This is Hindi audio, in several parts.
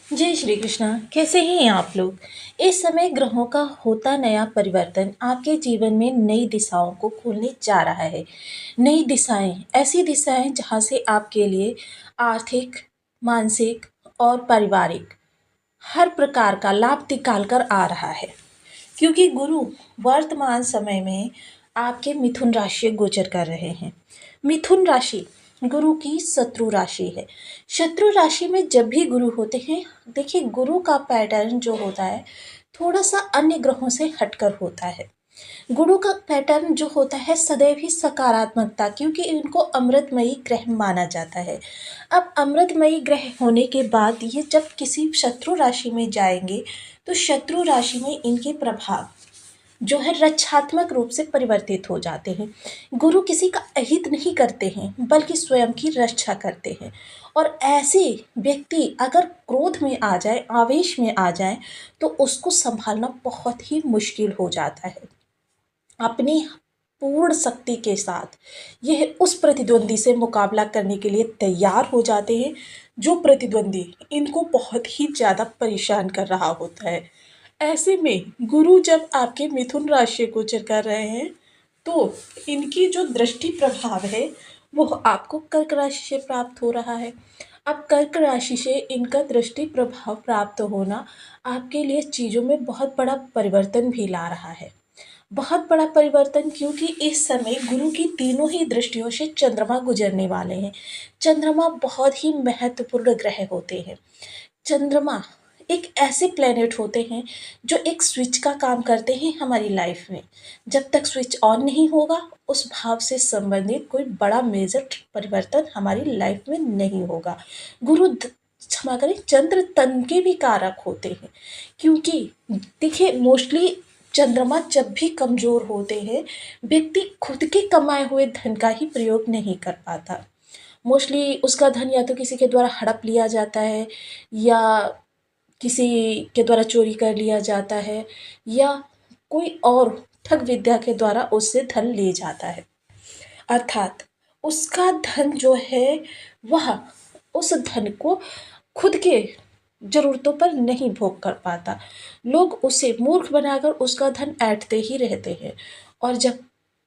जय श्री कृष्णा। कैसे हैं आप लोग। इस समय ग्रहों का होता नया परिवर्तन आपके जीवन में नई दिशाओं को खोलने जा रहा है। नई दिशाएं, ऐसी दिशाएं जहां से आपके लिए आर्थिक, मानसिक और पारिवारिक हर प्रकार का लाभ निकाल कर आ रहा है। क्योंकि गुरु वर्तमान समय में आपके मिथुन राशि गोचर कर रहे हैं। मिथुन राशि गुरु की शत्रु राशि है। शत्रु राशि में जब भी गुरु होते हैं, देखिए गुरु का पैटर्न जो होता है थोड़ा सा अन्य ग्रहों से हटकर होता है। गुरु का पैटर्न जो होता है सदैव ही सकारात्मकता, क्योंकि इनको अमृतमयी ग्रह माना जाता है। अब अमृतमयी ग्रह होने के बाद ये जब किसी शत्रु राशि में जाएंगे तो शत्रु राशि में इनके प्रभाव जो है रक्षात्मक रूप से परिवर्तित हो जाते हैं। गुरु किसी का अहित नहीं करते हैं बल्कि स्वयं की रक्षा करते हैं। और ऐसे व्यक्ति अगर क्रोध में आ जाए, आवेश में आ जाए, तो उसको संभालना बहुत ही मुश्किल हो जाता है। अपनी पूर्ण शक्ति के साथ यह उस प्रतिद्वंदी से मुकाबला करने के लिए तैयार हो जाते हैं जो प्रतिद्वंदी इनको बहुत ही ज़्यादा परेशान कर रहा होता है। ऐसे में गुरु जब आपके मिथुन राशि को गोचर कर रहे हैं तो इनकी जो दृष्टि प्रभाव है वो आपको कर्क राशि से प्राप्त हो रहा है। अब कर्क राशि से इनका दृष्टि प्रभाव प्राप्त होना आपके लिए चीज़ों में बहुत बड़ा परिवर्तन भी ला रहा है। बहुत बड़ा परिवर्तन, क्योंकि इस समय गुरु की तीनों ही दृष्टियों से चंद्रमा गुजरने वाले हैं। चंद्रमा बहुत ही महत्वपूर्ण ग्रह होते हैं। चंद्रमा एक ऐसे प्लेनेट होते हैं जो एक स्विच का काम करते हैं हमारी लाइफ में। जब तक स्विच ऑन नहीं होगा उस भाव से संबंधित कोई बड़ा मेजर परिवर्तन हमारी लाइफ में नहीं होगा। क्षमा करें, चंद्र तन के भी कारक होते हैं। क्योंकि देखिए मोस्टली चंद्रमा जब भी कमजोर होते हैं व्यक्ति खुद के कमाए हुए धन का ही प्रयोग नहीं कर पाता। मोस्टली उसका धन या तो किसी के द्वारा हड़प लिया जाता है या किसी के द्वारा चोरी कर लिया जाता है या कोई और ठग विद्या के द्वारा उससे धन ले जाता है। अर्थात उसका धन जो है वह उस धन को खुद के ज़रूरतों पर नहीं भोग कर पाता। लोग उसे मूर्ख बनाकर उसका धन ऐंठते ही रहते हैं और जब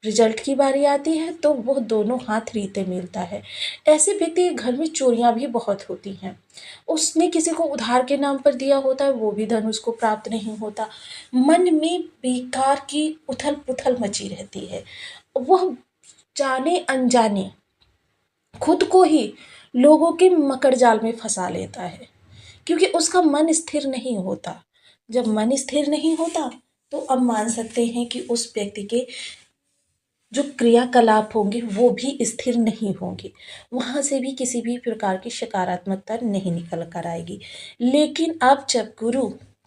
रिजल्ट की बारी आती है तो वो दोनों हाथ रीते मिलता है। ऐसे व्यक्ति के घर में चोरियां भी बहुत होती हैं। उसने किसी को उधार के नाम पर दिया होता है, वो भी धन उसको प्राप्त नहीं होता। मन में बेकार की उथल पुथल मची रहती है। वह जाने अनजाने खुद को ही लोगों के मकड़ जाल में फंसा लेता है, क्योंकि उसका मन स्थिर नहीं होता। जब मन स्थिर नहीं होता तो अब मान सकते हैं कि उस व्यक्ति के जो क्रियाकलाप होंगे वो भी स्थिर नहीं होंगे। वहाँ से भी किसी भी प्रकार की सकारात्मकता नहीं निकल कर आएगी। लेकिन अब जब गुरु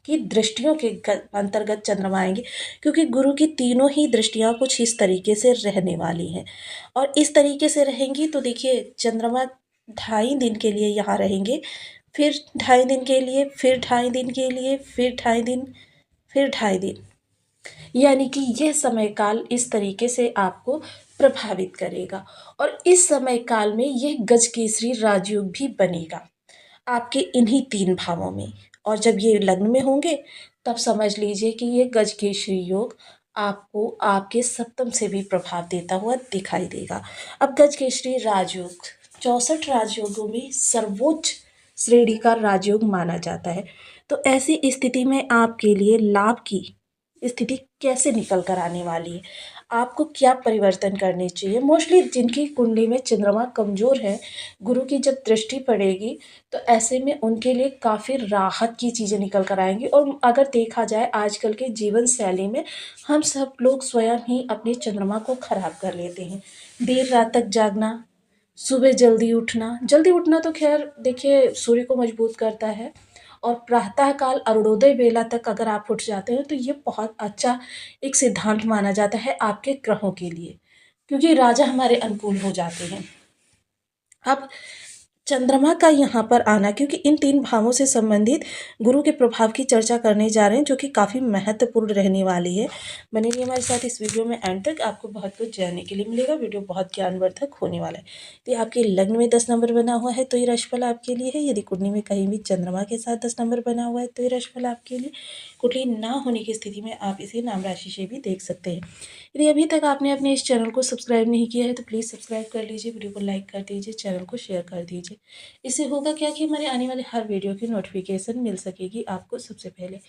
की दृष्टियों के अंतर्गत चंद्रमा आएंगे, क्योंकि गुरु की तीनों ही दृष्टियाँ कुछ इस तरीके से रहने वाली हैं और इस तरीके से रहेंगी तो देखिए चंद्रमा 2.5 दिन के लिए यहाँ रहेंगे, फिर 2.5 दिन के लिए, फिर 2.5 दिन के लिए, फिर 2.5 दिन, फिर 2.5 दिन। यानी कि यह समय काल इस तरीके से आपको प्रभावित करेगा और इस समय काल में यह गजकेसरी राजयोग भी बनेगा आपके इन्हीं 3 भावों में। और जब ये लग्न में होंगे तब समझ लीजिए कि ये गजकेसरी योग आपको आपके सप्तम से भी प्रभाव देता हुआ दिखाई देगा। अब गजकेसरी राजयोग 64 राजयोगों में सर्वोच्च श्रेणी का राजयोग माना जाता है। तो ऐसी स्थिति में आपके लिए लाभ की स्थिति कैसे निकल कर आने वाली है, आपको क्या परिवर्तन करने चाहिए। मोस्टली जिनकी कुंडली में चंद्रमा कमजोर है, गुरु की जब दृष्टि पड़ेगी तो ऐसे में उनके लिए काफ़ी राहत की चीज़ें निकल कर आएंगी। और अगर देखा जाए आजकल के जीवन शैली में हम सब लोग स्वयं ही अपने चंद्रमा को खराब कर लेते हैं। देर रात तक जागना, सुबह जल्दी उठना तो खैर देखिए सूर्य को मजबूत करता है। और प्रातः काल अरुणोदय बेला तक अगर आप उठ जाते हैं तो ये बहुत अच्छा एक सिद्धांत माना जाता है आपके ग्रहों के लिए, क्योंकि राजा हमारे अनुकूल हो जाते हैं। अब चंद्रमा का यहाँ पर आना, क्योंकि इन 3 भावों से संबंधित गुरु के प्रभाव की चर्चा करने जा रहे हैं, जो कि काफ़ी महत्वपूर्ण रहने वाली है। बने रहिए हमारे साथ इस वीडियो में एंड तक, आपको बहुत कुछ जानने के लिए मिलेगा। वीडियो बहुत ज्ञानवर्धक होने वाला है। तो ये आपके लग्न में 10 नंबर बना हुआ है तो ये राशिफल आपके लिए है। यदि कुंडली में कहीं भी चंद्रमा के साथ 10 नंबर बना हुआ है तो ये राशिफल आपके लिए। कुंडली ना होने की स्थिति में आप इसे नाम राशि से भी देख सकते हैं। यदि अभी तक आपने अपने इस चैनल को सब्सक्राइब नहीं किया है तो प्लीज़ सब्सक्राइब कर लीजिए, वीडियो को लाइक कर दीजिए, चैनल को शेयर कर दीजिए। इससे होगा क्या कि हमारे आने वाले हर वीडियो की नोटिफिकेशन मिल सकेगी आपको सबसे पहले।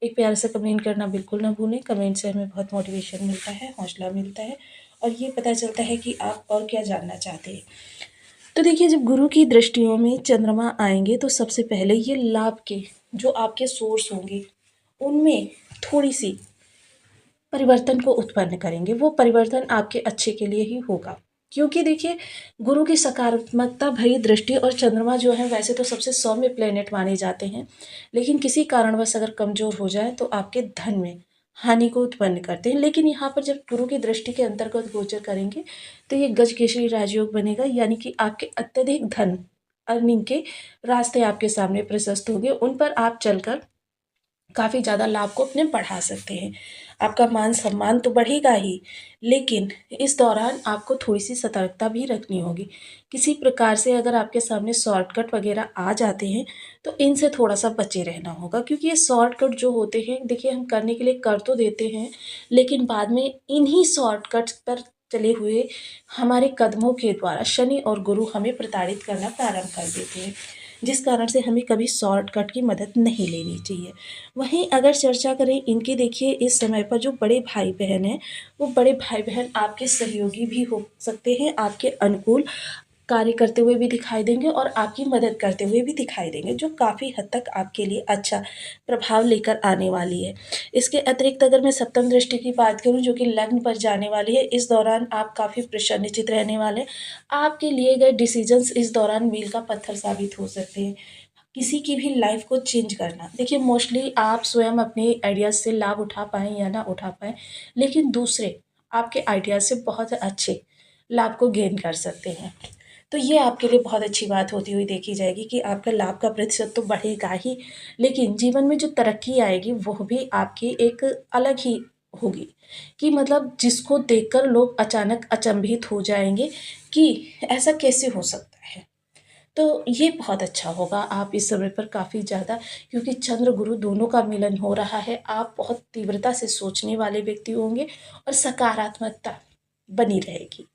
एक प्यारा सा कमेंट करना बिल्कुल ना भूलें। कमेंट से हमें बहुत मोटिवेशन मिलता है, हौसला मिलता है और ये पता चलता है कि आप और क्या जानना चाहते हैं। तो देखिए, जब गुरु की दृष्टियों में चंद्रमा आएंगे तो सबसे पहले ये लाभ के जो आपके सोर्स होंगे उनमें थोड़ी सी परिवर्तन को उत्पन्न करेंगे। वो परिवर्तन आपके अच्छे के लिए ही होगा, क्योंकि देखिए, गुरु की सकारात्मकता भरी दृष्टि और चंद्रमा जो है वैसे तो सबसे सौम्य प्लेनेट माने जाते हैं, लेकिन किसी कारणवश अगर कमज़ोर हो जाए तो आपके धन में हानि को उत्पन्न करते हैं। लेकिन यहाँ पर जब गुरु की दृष्टि के अंतर्गत गोचर करेंगे तो ये गज केसरी राजयोग बनेगा, यानी कि आपके अत्यधिक धन अर्निंग के रास्ते आपके सामने प्रशस्त होंगे। उन पर आप चलकर काफ़ी ज़्यादा लाभ को अपने बढ़ा सकते हैं। आपका मान सम्मान तो बढ़ेगा ही, लेकिन इस दौरान आपको थोड़ी-सी सतर्कता भी रखनी होगी। किसी प्रकार से अगर आपके सामने शॉर्टकट वग़ैरह आ जाते हैं, तो इनसे थोड़ा-सा बचे रहना होगा, क्योंकि ये शॉर्टकट जो होते हैं, देखिए हम करने के लिए कर तो देते हैं, लेकिन बाद में इन्हीं शॉर्टकट्स पर चले हुए हमारे कदमों के द्वारा शनि और गुरु हमें प्रताड़ित करना प्रारंभ कर देते हैं, जिस कारण से हमें कभी शॉर्टकट की मदद नहीं लेनी चाहिए। वहीं अगर चर्चा करें इनकी, देखिए इस समय पर जो बड़े भाई बहन हैं, वो बड़े भाई बहन आपके सहयोगी भी हो सकते हैं, आपके अनुकूल कार्य करते हुए भी दिखाई देंगे और आपकी मदद करते हुए भी दिखाई देंगे, जो काफ़ी हद तक आपके लिए अच्छा प्रभाव लेकर आने वाली है। इसके अतिरिक्त अगर मैं सप्तम दृष्टि की बात करूँ, जो कि लग्न पर जाने वाली है, इस दौरान आप काफ़ी प्रसन्नचित्त रहने वाले हैं। आपके लिए गए डिसीजंस इस दौरान मील का पत्थर साबित हो सकते हैं। किसी की भी लाइफ को चेंज करना, देखिए मोस्टली आप स्वयं अपने आइडियाज़ से लाभ उठा पाएँ या ना उठा पाएँ, लेकिन दूसरे आपके आइडियाज़ से बहुत अच्छे लाभ को गेन कर सकते हैं। तो ये आपके लिए बहुत अच्छी बात होती हुई देखी जाएगी कि आपका लाभ का प्रतिशत तो बढ़ेगा ही, लेकिन जीवन में जो तरक्की आएगी वो भी आपकी एक अलग ही होगी, कि मतलब जिसको देखकर लोग अचानक अचंभित हो जाएँगे कि ऐसा कैसे हो सकता है। तो ये बहुत अच्छा होगा। आप इस समय पर काफ़ी ज़्यादा, क्योंकि चंद्र गुरु दोनों का मिलन हो रहा है, आप बहुत तीव्रता से सोचने वाले व्यक्ति होंगे और सकारात्मकता बनी रहेगी।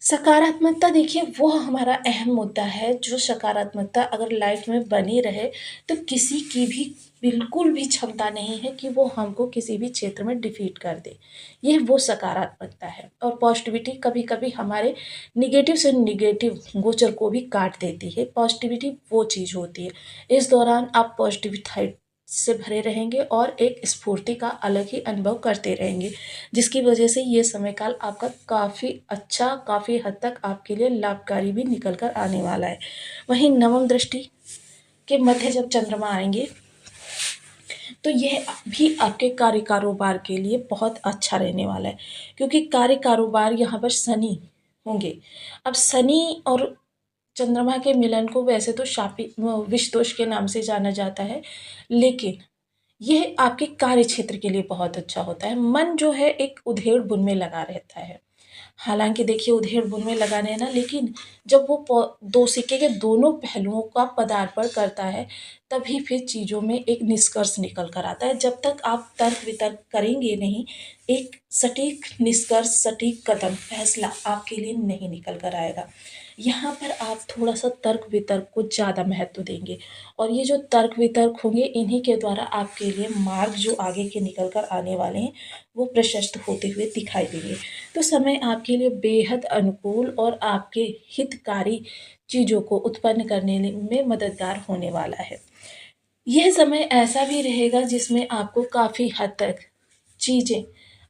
सकारात्मकता, देखिए वो हमारा अहम मुद्दा है। जो सकारात्मकता अगर लाइफ में बनी रहे तो किसी की भी बिल्कुल भी क्षमता नहीं है कि वो हमको किसी भी क्षेत्र में डिफीट कर दे। ये वो सकारात्मकता है। और पॉजिटिविटी कभी कभी हमारे निगेटिव से निगेटिव गोचर को भी काट देती है। पॉजिटिविटी वो चीज़ होती है। इस दौरान आप पॉजिटिव से भरे रहेंगे और एक स्फूर्ति का अलग ही अनुभव करते रहेंगे, जिसकी वजह से ये समय काल आपका काफ़ी अच्छा, काफ़ी हद तक आपके लिए लाभकारी भी निकल कर आने वाला है। वहीं नवम दृष्टि के मध्य जब चंद्रमा आएँगे, तो यह भी आपके कार्य कारोबार के लिए बहुत अच्छा रहने वाला है, क्योंकि कार्य कारोबार यहाँ पर शनि होंगे। अब शनि और चंद्रमा के मिलन को वैसे तो शापी विष दोष के नाम से जाना जाता है, लेकिन यह आपके कार्य क्षेत्र के लिए बहुत अच्छा होता है। मन जो है एक उधेड़-बुन में लगा रहता है। हालाँकि देखिए, उधेड़-बुन में लगा रहना, लेकिन जब वो दो सिक्के के दोनों पहलुओं का पदार्पण करता है, तभी फिर चीज़ों में एक निष्कर्ष निकल कर आता है। जब तक आप तर्क-वितर्क करेंगे नहीं, एक सटीक निष्कर्ष, सटीक कदम, फैसला आपके लिए नहीं निकल कर आएगा। यहाँ पर आप थोड़ा-सा तर्क-वितर्क को ज़्यादा महत्व देंगे, और ये जो तर्क-वितर्क होंगे, इन्हीं के द्वारा आपके लिए मार्ग जो आगे के निकल कर आने वाले हैं, वो प्रशस्त होते हुए दिखाई देंगे। तो समय आपके लिए बेहद अनुकूल और आपके हितकारी चीज़ों को उत्पन्न करने में मददगार होने वाला है। यह समय ऐसा भी रहेगा जिसमें आपको काफ़ी हद तक चीज़ें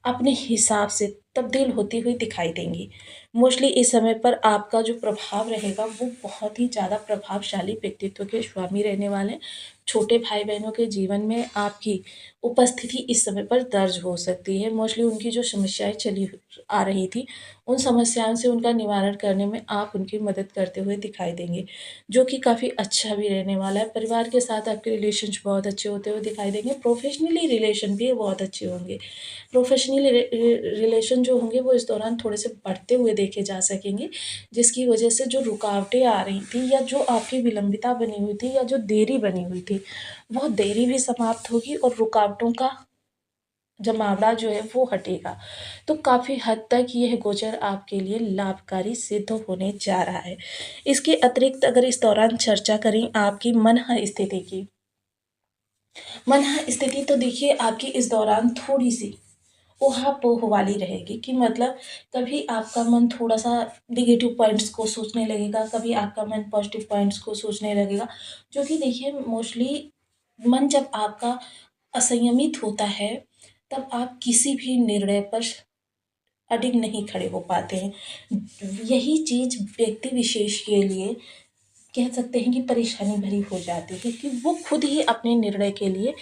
अपने हिसाब से तब्दील होती हुई दिखाई देंगी। मोस्टली इस समय पर आपका जो प्रभाव रहेगा वो बहुत ही ज़्यादा प्रभावशाली व्यक्तित्व के स्वामी रहने वाले हैं। छोटे भाई-बहनों के जीवन में आपकी उपस्थिति इस समय पर दर्ज हो सकती है। मोस्टली उनकी जो समस्याएँ चली आ रही थी, उन समस्याओं से उनका निवारण करने में आप उनकी मदद करते हुए दिखाई देंगे, जो कि काफ़ी अच्छा भी रहने वाला है। परिवार के साथ आपके रिलेशन्स बहुत अच्छे होते हुए दिखाई देंगे, प्रोफ़ेशनली रिलेशन भी बहुत अच्छे होंगे। प्रोफ़ेशनल रिलेशन जो होंगे वो इस दौरान थोड़े-से बढ़ते हुए देखे जा सकेंगे, जिसकी वजह से जो रुकावटें आ रही थी या जो आपकी विलंबिता बनी हुई थी या जो देरी बनी हुई थी, वो देरी भी समाप्त होगी और रुकावटों का जमावड़ा जो है वो हटेगा। तो काफ़ी हद तक यह गोचर आपके लिए लाभकारी सिद्ध होने जा रहा है। इसके अतिरिक्त अगर इस दौरान चर्चा करें आपकी मनः स्थिति की, मनः स्थिति तो देखिए आपकी इस दौरान थोड़ी-सी ऊहा-पोह वाली रहेगी कि मतलब कभी आपका मन थोड़ा-सा नेगेटिव पॉइंट्स को सोचने लगेगा, कभी आपका मन पॉजिटिव पॉइंट्स को सोचने लगेगा। जो कि देखिए मोस्टली मन जब आपका असंयमित होता है, तब आप किसी भी निर्णय पर अडिग नहीं खड़े हो पाते हैं। यही चीज़ व्यक्ति विशेष के लिए कह सकते हैं कि परेशानी भरी हो जाती है कि वो खुद ही अपने निर्णय के लिए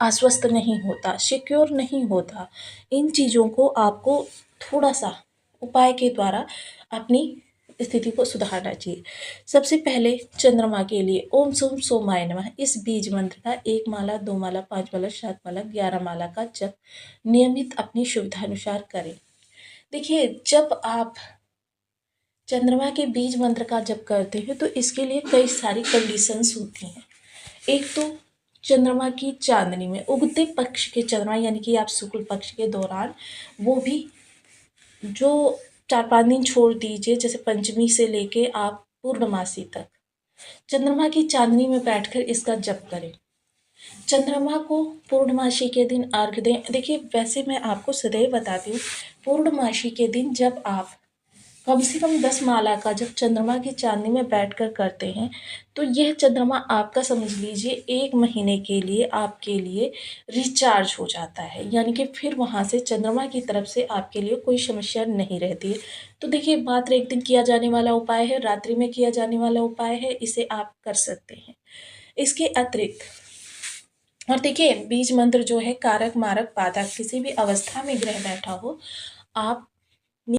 आश्वस्त नहीं होता, सिक्योर नहीं होता। इन चीज़ों को आपको थोड़ा-सा उपाय के द्वारा अपनी स्थिति को सुधारना चाहिए। सबसे पहले चंद्रमा के लिए ओम सोम सोमाय नमः इस बीज मंत्र का 1 माला, 2 माला, 5 माला, 7 माला, 11 माला का जप नियमित अपनी सुविधानुसार करें। देखिए, जब आप चंद्रमा के बीज मंत्र का जप करते हैं तो इसके लिए कई सारी कंडीशंस होती हैं। एक तो चंद्रमा की चांदनी में उगते पक्ष के चंद्रमा यानी कि आप शुक्ल पक्ष के दौरान, वो भी जो 4-5 दिन छोड़ दीजिए, जैसे पंचमी से लेके आप पूर्णमासी तक चंद्रमा की चांदनी में बैठकर इसका जप करें। चंद्रमा को पूर्णमासी के दिन अर्घ दें। देखिए, वैसे मैं आपको सदैव बताती हूँ, पूर्णमासी के दिन जब आप कम से कम 10 माला का जब चंद्रमा की चांदनी में बैठकर करते हैं, तो यह चंद्रमा आपका समझ लीजिए 1 महीने के लिए आपके लिए रिचार्ज हो जाता है। यानी कि फिर वहाँ से चंद्रमा की तरफ से आपके लिए कोई समस्या नहीं रहती है। तो देखिए, मात्र 1 दिन किया जाने वाला उपाय है, रात्रि में किया जाने वाला उपाय है, इसे आप कर सकते हैं। इसके अतिरिक्त और देखिए, बीज मंत्र जो है कारक, मारक, बाधक किसी भी अवस्था में ग्रह बैठा हो, आप